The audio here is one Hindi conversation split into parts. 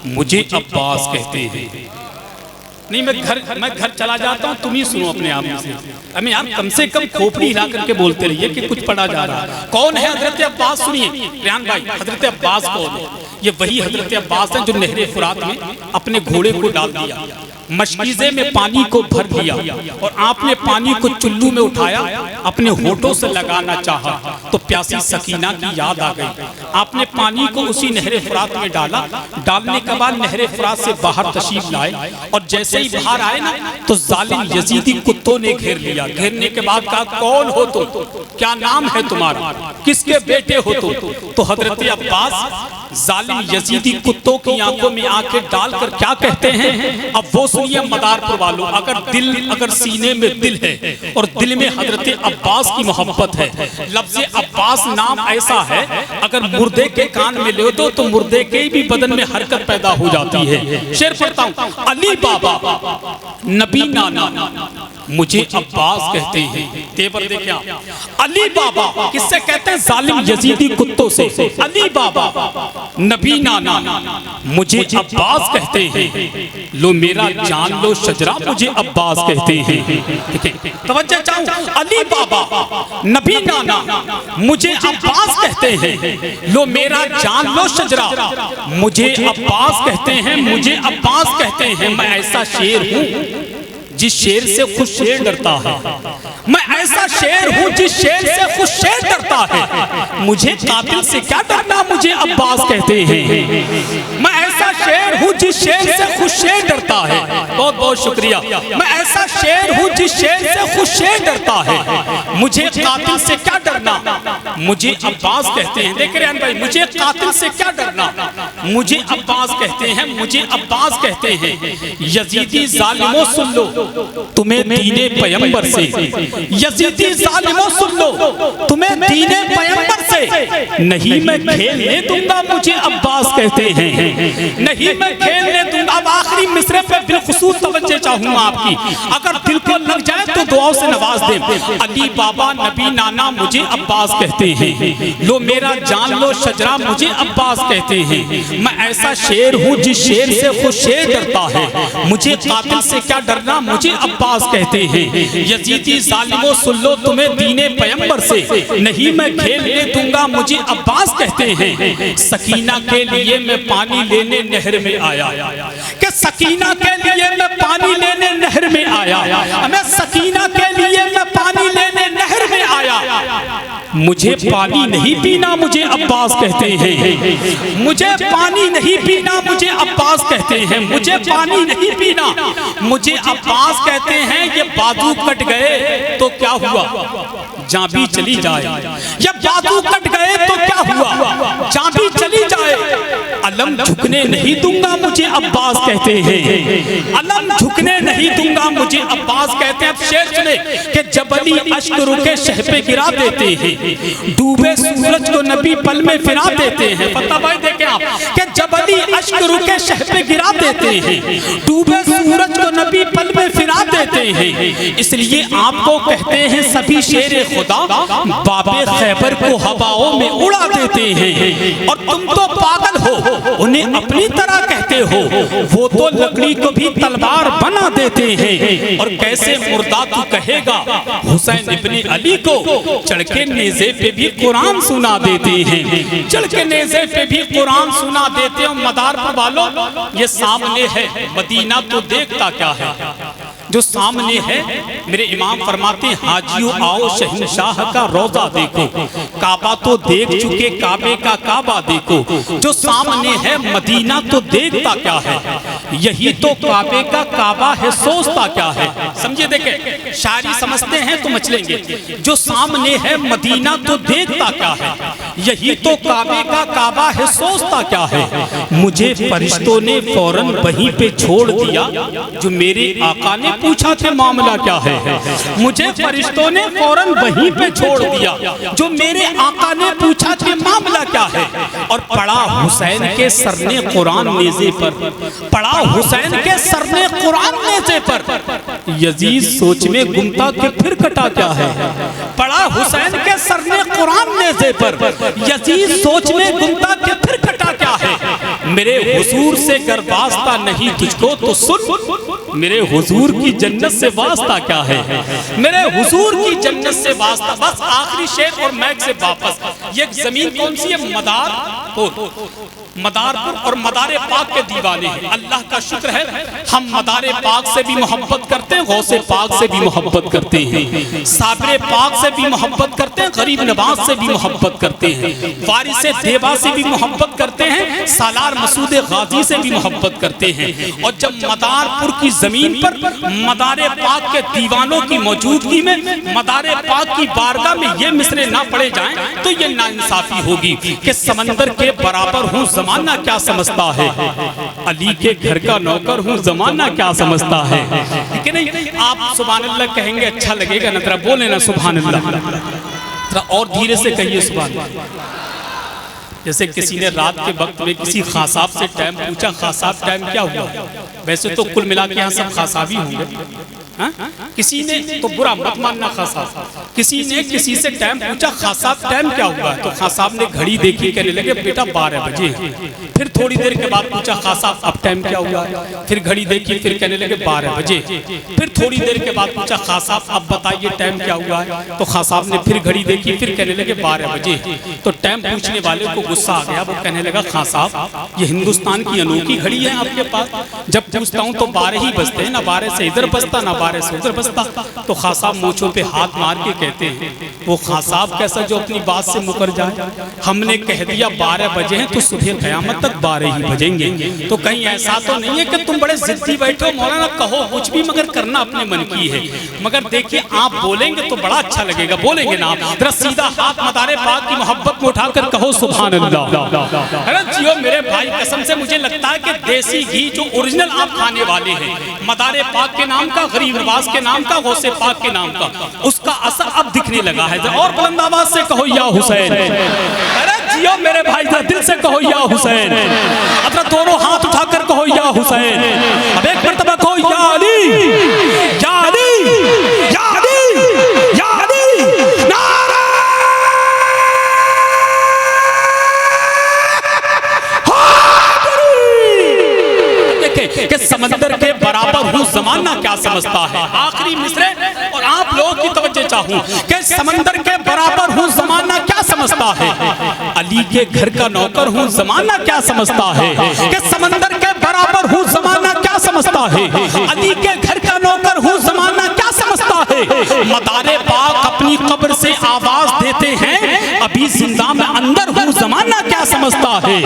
मुझे अब्बास कहते हैं। नहीं, मैं घर चला जाता हूँ, तुम ही सुनो अपने आप में से। हमें यार कम से कम खोपड़ी हिला करके बोलते रहिए कि कुछ पढ़ा जा रहा है। कौन है हजरत अब्बास? सुनिए रेहान भाई, हजरत अब्बास कौन है? ये वही हजरत अब्बास हैं जो नहरे फुरात में अपने घोड़े को डाल दिया, मशकीज़े में पानी को भर दिया और आपने पानी को चुल्लू में उठाया, अपने होठों से लगाना चाहा तो प्यासी सकीना की याद आ गई। आपने पानी को उसी नहरे फुरात में डाला, डालने के बाद नहरे फुरात से बाहर तशरीफ लाए और जैसे ही बाहर आए ना तो जालिम यजीदी कुत्तों ने घेर लिया। घेरने के बाद कहा, कौन हो तुम? क्या नाम है तुम्हारा? किसके बेटे हो तुम? तो हजरत अब्बास जालिम यजीदी कुत्तों की आंखों में आंखें डालकर क्या कहते हैं? अब वो सुनिए मदारपुर वालों, अगर सीने में दिल है और दिल में हजरत अब्बास की मोहब्बत है, लफ्ज़ अब्बास नाम ऐसा है अगर मुर्दे के कान में ले दो तो मुर्दे के भी बदन में हरकत पैदा हो जाती है। शेर पढ़ता हूँ, अली बाबा नबी नाना मुझे अब्बास कहते हैं। तेवर देखिए आप, अली बाबा किससे कहते हैं? जालिम यजीदी कुत्तों से। अली बाबा नबी नाना मुझे अब्बास कहते हैं, लो मेरा जान लो शजरा मुझे अब्बास कहते हैं। तवज्जो चाहूं, अली बाबा नबी नाना मुझे अब्बास कहते हैं, लो मेरा जान लो शजरा मुझे अब्बास कहते हैं, मुझे अब्बास कहते हैं। मैं ऐसा शेर हूँ जिस शेर से खुद शेर डरता है, मैं ऐसा शेर हूँ जिस शेर से खुद शेर डरता है। मुझे कातिल से क्या डरना, मुझे अब्बास कहते हैं। मैं ऐसा शेर हूँ जिस शेर से खुद शेर डरता है। बहुत बहुत शुक्रिया। मैं ऐसा शेर हूँ जिस शेर से खुद शेर डरता है। मुझे कातिल से क्या डरना, मुझे अब्बास कहते हैं। देख रहे हैं भाई, मुझे कातिल से क्या डरना, मुझे अब्बास कहते हैं, मुझे अब्बास कहते हैं। यजीदी जालिमों सुन लो तुम्हें दीने पैगंबर से, यजीदी जालिमों सुन लो तुम्हें दीने पैगंबर से। नहीं मैं खेलने दूंगा मुझे अब्बास कहते हैं, नहीं मैं खेलने दूंगा। अब आखिरी मिसरे पे बिलखुसूस तवज्जो चाहूंगा आपकी, अगर दिल को लग जाए तो दुआओं से नवाज दें। अली बाबा नबी नाना मुझे अब्बास कहते हैं, लो मेरा जान लो शजरा मुझे अब्बास कहते हैं। मैं ऐसा शेर हूँ जिस शेर से खुद शेर डरता है। मुझे कातिल से क्या डरना, मुझे अब्बास कहते हैं। यजीदी जालिमों सुन लो तुम्हें दीने पैगंबर से, नहीं मैं खेलने दूंगा मुझे अब्बास कहते हैं। सकीना के लिए मैं पानी लेने नहर में आया, कि सकीना के लिए मैं पानी लेने नहर में आया, मैं सकीना के लिए मैं पानी लेने नहर में आया। मुझे पानी नहीं पीना मुझे अब्बास कहते हैं, मुझे पानी नहीं पीना मुझे अब्बास कहते हैं। मुझे पानी नहीं पीना मुझे अब्बास कहते हैं। ये बाजू कट गए तो क्या हुआ, जहाँ भी चली जाए। ये बाजू कट गए तो क्या हुआ, जहाँ भी चली जाए। अलम झुकने नहीं दूंगा मुझे अब्बास कहते हैं, अलम झुकने नहीं दूंगा मुझे अब्बास कहते हैं। अब शेर सुने कि जबली अश्क रुके शह पे गिरा देते हैं, डूबे सूरज को नबी पल में फिरा देते हैं। पता भाई देखें आप कि जबली अश्क रुके शह पे गिरा देते हैं, डूबे सूरज को नबी पल में फिरा देते हैं। इसलिए आपको कहते हैं सभी शेर खुदा बाबे खैबर को हवाओं में उड़ा देते हैं। और तुम तो पागल हो, उन्हें अपनी तरह कहते हो, वो तो लकड़ी को भी तलवार बना देते हैं। और कैसे मुर्दा तू कहेगा हुसैन इब्ने अली को, चढ़ के नेज़े पे भी कुरान सुना देते हैं, चढ़ के नेज़े पे भी कुरान सुना देते हैं। मदारपुर वालों, ये सामने है मदीना तो देखता क्या है, जो सामने है। मेरे इमाम फरमाते हैं हाजियों आओ शहंशाह का रोजा देखो, काबा तो देख चुके काबे का काबा देखो। जो सामने है मदीना तो देखता क्या है, यही तो काबे का काबा है सोचता क्या है। समझिए देखें, शायरी समझते हैं तो मचलेंगे। जो सामने है मदीना तो देखता क्या है, यही तो काबे का काबा है सोचता क्या है। मुझे फरिश्तों ने फौरन वहीं पे छोड़ दिया, जो मेरे आका ने पूछा थे मामला क्या है। मुझे फरिश्तों ने फौरन वहीं पे छोड़ दिया, जो मेरे आका ने पूछा थे मामला क्या है। और पढ़ा हुसैन के सर ने कुरान नेज़े पर, पढ़ा हुसैन के सर ने कुरान नेज़े पर। यजीद सोच में गुमता के फिर कटा क्या है, पढ़ा हुसैन के सर ने कुरान नेज़े पर। यजीद सोच में गुमता के फिर कटा क्या है। मेरे हुजूर से गर वास्ता नहीं तुझको तो सुन, मेरे हुजूर की जन्नत से वास्ता क्या है, मेरे हुजूर की जन्नत से वास्ता। बस आखिरी शेर और मैक से वापस। ये जमीन कौन सी है? मदारपुर और मदारे पाक के दीवाने हैं। अल्लाह का शुक्र है हम मदारे पाक से भी मोहब्बत करते हैं, गौसे पाक से भी मोहब्बत करते हैं, साबरे पाक से भी मोहब्बत करते हैं, गरीब नवाज से भी मोहब्बत करते हैं, वारिसे देवा से भी मोहब्बत करते हैं, सालार मसूद गाजी से भी मोहब्बत करते हैं। और जब मदारपुर की जमीन पर मदारे पाक के दीवानों की मौजूदगी में मदारे पाक की बारगाह में ये मिसरे ना पढ़े जाएं तो ये नाइंसाफी होगी कि समंदर के बराबर हूँ जमाना क्या समझता है, अली के घर का नौकर हूँ जमाना क्या समझता है। कि नहीं, आप सुभान अल्लाह कहेंगे अच्छा लगेगा ना, जरा बोले ना सुभान अल्लाह, जरा और धीरे से कहिए सुभान अल्लाह। जैसे किसी ने रात के वक्त में किसी खासाब से टाइम पूछा, खासाब टाइम क्या हुआ? वैसे तो कुल मिला के यहाँ सब खासाबी होंगे। किसी ने तो बुरा मत मानना खासाब, किसी ने किसी से टाइम पूछा खासाब टाइम क्या हुआ, तो खासाब ने घड़ी देखी, कहने लगे बेटा 12 बजे। फिर थोड़ी देर के बाद पूछा खासाब अब टाइम क्या हुआ, फिर घड़ी देखी, फिर कहने लगे 12 बजे। फिर थोड़ी देर के बाद पूछा खासाब अब बताइए टाइम क्या हुआ, तो खासाब ने फिर घड़ी देखी, फिर कहने लगे 12 बजे। तो टाइम पूछने वाले को गुस्सा आ गया, वो कहने लगा खासाब ये हिंदुस्तान की अनोखी घड़ी है आपके पास, जब पूछता हूँ तो 12 ही बजते हैं ना, 12 से इधर बजता ना 12 से उधर बजता। तो खासाब मूंछों पे हाथ मार के कहते हैं वो खासाब कैसा जो अपनी बात से मुकर जाए, हमने कह दिया 12 बजे हैं तो सुबह क़यामत तक 12 ही बजेंगे। तो कहीं ऐसा तो नहीं है कि तुम बड़े जिद्दी बैठो, मौलाना कहो कुछ भी मगर करना अपने मन की है। मगर देखिए आप बोलेंगे तो बड़ा अच्छा लगेगा, बोलेंगे ना आप, जरा सीधा हाथ मदारे पाक की मोहब्बत में उठाकर कहो सुभान अल्लाह। अरे जियो मेरे भाई, कसम से मुझे लगता है कि देसी घी जो ओरिजिनल आप खाने वाले हैं, मदारे पाक के नाम का, गरीब नवाज के नाम का, गौसे पाक के नाम का, उसका असर अब दिखने लगा है। और बुलंद आवाज से कहो या हुसैन। अरे जियो मेरे भाई, दिल से कहो या हुसैन। अब दोनों हाथ उठाकर कहो या हुसैन। अब एक मर्तबा कहो या अली, या अली, या अली, या अली। नारा कि समंदर के बराबर हूँ जमाना क्या समझता है। आखिरी मिसरे और आप लोगों की तवज्जो चाहूं कि समंदर के बराबर हूँ जमाना क्या समझता है, अली के घर का नौकर हूँ जमाना क्या समझता है। कि समंदर के बराबर हूँ जमाना क्या समझता है, अली के घर का नौकर हूँ जमाना क्या समझता है। मदारे पाक अपनी कब्र से आवाज देते हैं, अभी जिंदा में अंदर हूँ जमाना क्या समझता है,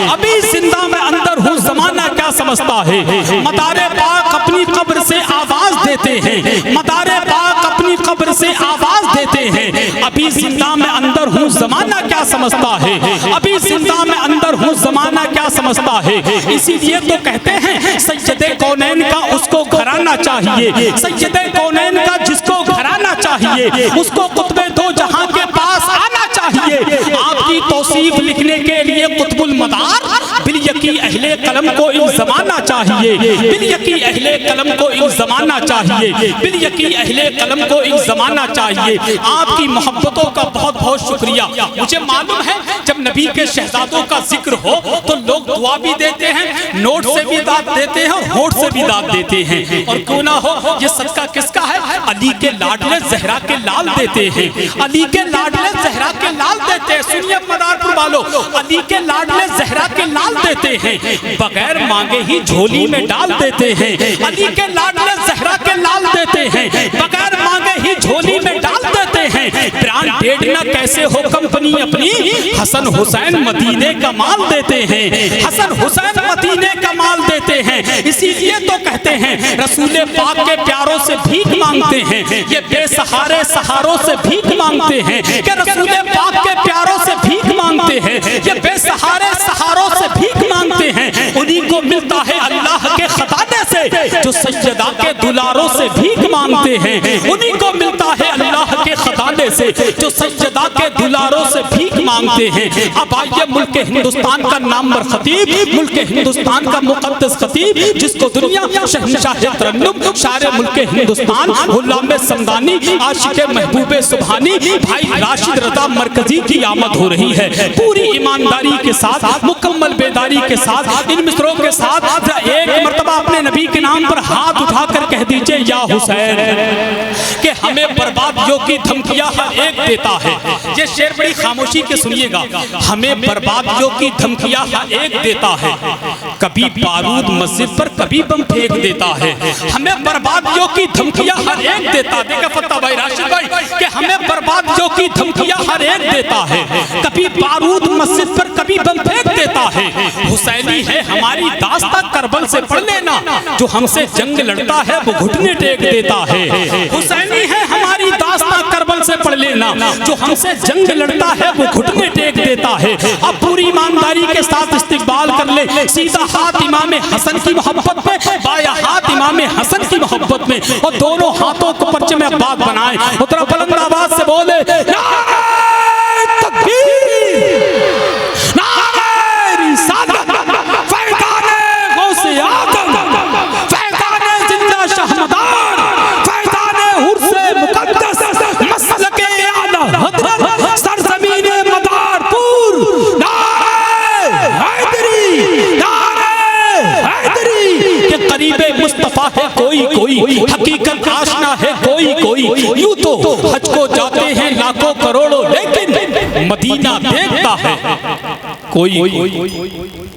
अभी जिंदा में अंदर हूँ जमाना क्या समझता है। मदारे पाक अपनी कब्र से आवाज देते हैं, मदारे पाक अपनी कब्र से आवाज देते हैं, अभी जिंदा में अंदर हूँ जमाना क्या समझता है, अभी जिंदा में अंदर हूँ जमाना क्या समझता है। इसीलिए तो कहते हैं सैयदे कौनैन का उसको घराना चाहिए, सैयदे कौनैन का जिसको घराना चाहिए उसको कुतुबे दो जहां के पास आना चाहिए। आपकी तौसीफ लिखने के लिए कुतुबुल मदार बिलयकी अहले कलम को इल्ज़माना चाहिए, बिलयकी अहले कलम को इल्ज़माना चाहिए, बिलयकी अहले कलम को इल्ज़माना चाहिए। आपकी मोहब्बतों का बहुत बहुत शुक्रिया। मुझे मालूम है जब नबी के शहजादों का जिक्र हो तो लोग दुआ भी देते हैं, नोट से भी दाद देते हैं और होठ से भी दाद देते हैं। और क्यों ना हो, ये सदका किसका है? अली के लाडले ज़हरा के लाल देते हैं, अली के लाडले ज़हरा के लाल देते हैं। सुनिए मदारपुर वालों, अली के लाडले ज़हरा के लाल देते हैं, बगैर मांगे ही झोली में डाल देते हैं। अली के लाडले ज़हरा के लाल देते हैं, बगैर मांगे ही झोली में डाल देते हैं। ब्रांडेड ना कैसे हो कंपनी अपनी, हसन हुसैन मदीने का माल देते हैं, हसन हुसैन मदीने का माल देते हैं। इसीलिए तो कहते हैं रसूले पाक के प्यारों से भीख मांगते हैं, ये बेसहारे सहारों से भीख मांगते हैं। कि रसूले पाक के प्यारों से भीख मांगते हैं, ये बेसहारे सहारों से भीख मांगते हैं। उन्हीं को मिलता है अल्लाह के खजाने से जो सज्जदा के दुलारों से भीख मांगते हैं, उन्हीं को मिलता है अल्लाह के खजाने पर्दे से, जो सज्जदा के दुलारों से भीख मांगते हैं। अब आइए मुल्क हिंदुस्तान का नामवर खतीब, मुल्क हिंदुस्तान का मुकद्दस खतीब, जिसको दुनिया शहंशाह तरन्नुम, शारे मुल्क हिंदुस्तान, गुलाम समदानी, आशिक महबूबे सुभानी भाई राशिद रज़ा मरकजी की आमद हो रही है। पूरी ईमानदारी के साथ, मुकम्मल बेदारी के साथ, इन मिसरों के साथ एक मर्तबा अपने नबी के नाम पर हाथ उठाकर कह दीजिए, या हुसैन, कि हमें बर्बादियों की धमकियां हर एक देता है। ये शेर बड़ी खामोशी के सुनिएगा। हमें बर्बादियों की धमकियां हर एक देता है। कभी बारूद मस्जिद पर, कभी बम फेंक देता है। हमें बर्बादियों की धमकियां हर एक देता, देखा फत्ता भाई राशिद भाई, कि हमें बर्बादियों की धमकियां हर एक देता है। कभी बारूद मस्जिद पर, कभी बम फेंक देता है। हुसैनी है हमारी दास्तां करबल से पढ़ लेना, जो हमसे जंग लड़ता है वो घुटने टेक देता है। हुसैनी है हमारी दास्तां करबल से पढ़ लेना, जो हमसे जंग लड़ता है वो घुटने टेक देता है। अब पूरी ईमानदारी के साथ इस्तिकबाल कर ले, सीधा हाथ इमाम हसन की मोहब्बत में, बाया हाथ इमाम हसन की मोहब्बत में, और दोनों हाथों को परचम अब्बास बनाए, उतरा बुलंद आवाज से बोले, नारे तकबीर, नारे रिसालत, फैज़ाने गौसे आज़म, फैज़ाने जिंदा शहमदान, फैज़ाने हुर्से मुकद्दस, मसलके आला हज़रत, सरज़मीने मदारपुर, नारे हैदरी, नारे हैदरी, के करीबे मुस्तफा है कोई कोई, हकीकत आशना है कोई कोई। यूं तो हज को जाते हैं लाखों करोड़ों, लेकिन मदीना देखता है कोई कोई।